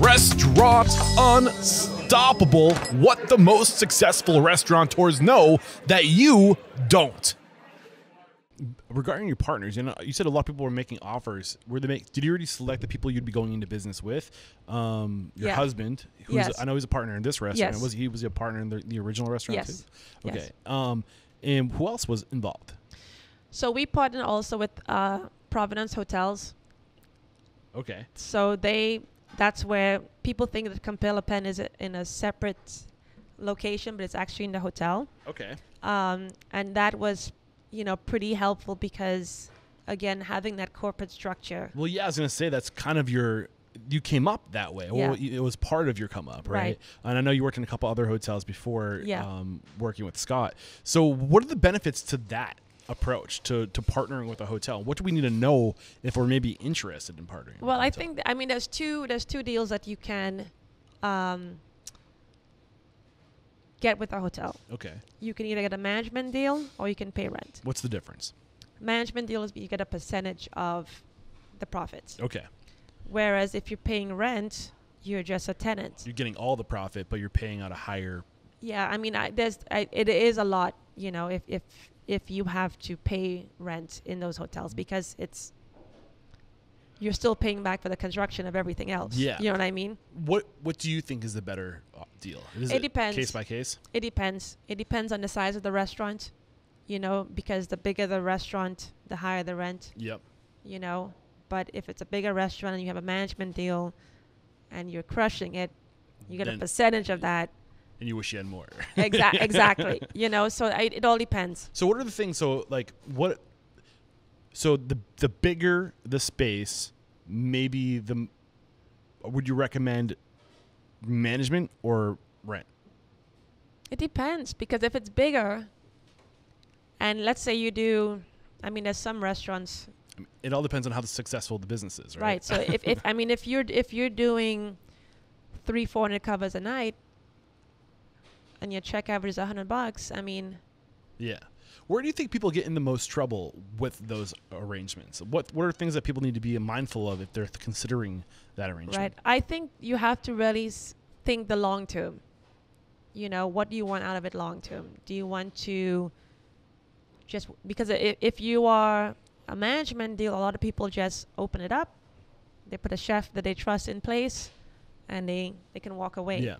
Restaurant Unstoppable. What the most successful restaurateurs know that you don't. Regarding your partners, you said a lot of people were making offers. Did you already select the people you'd be going into business with? Your husband, I know he's a partner in this restaurant. Yes. He was a partner in the original restaurant Yes. too? Okay. Yes. And who else was involved? So we partner also with Providence Hotels. Okay. So that's where people think that Compton Pen is in a separate location, but it's actually in the hotel. Okay. And that was, pretty helpful because, again, having that corporate structure. Well, yeah, I was going to say that's kind of you came up that way. Yeah. Well, it was part of your come up, right? And I know you worked in a couple other hotels before working with Scott. So what are the benefits to that approach to partnering with a hotel? What do we need to know if we're maybe interested in partnering? Well, I think, there's two deals that you can get with a hotel. Okay. You can either get a management deal or you can pay rent. What's the difference? Management deal is you get a percentage of the profits. Okay. Whereas if you're paying rent, you're just a tenant. You're getting all the profit, but you're paying out a higher. Yeah, it is a lot, if you have to pay rent in those hotels because you're still paying back for the construction of everything else. Yeah. You know what I mean? What do you think is the better deal? It depends. Case by case? It depends. It depends on the size of the restaurant, because the bigger the restaurant, the higher the rent. Yep. But if it's a bigger restaurant and you have a management deal and you're crushing it, you get a percentage of that. And you wish you had more. Exactly. So it all depends. So what are the things? So the bigger the space, maybe would you recommend management or rent? It depends because if it's bigger, and let's say you do, there's some restaurants. It all depends on how successful the business is, right? Right. So if you're doing 300-400 covers a night, and your check average is $100, Yeah. Where do you think people get in the most trouble with those arrangements? What are things that people need to be mindful of if they're considering that arrangement? Right. I think you have to really think the long term. What do you want out of it long term? Do you want to because if you are a management deal, a lot of people just open it up. They put a chef that they trust in place and they can walk away. Yeah.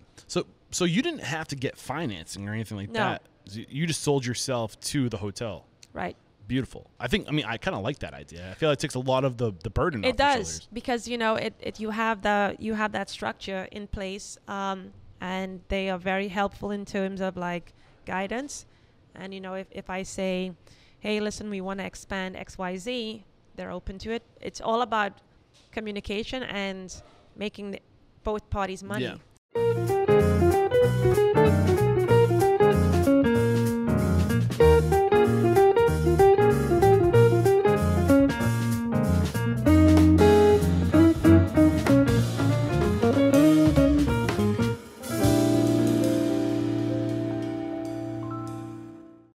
So you didn't have to get financing or anything like that. You just sold yourself to the hotel. Right. Beautiful. I kind of like that idea. I feel like it takes a lot of the burden off It your does shoulders. because you have that structure in place, and they are very helpful in terms of like guidance. And if I say, hey, listen, we want to expand XYZ, they're open to it. It's all about communication and making both parties money. Yeah.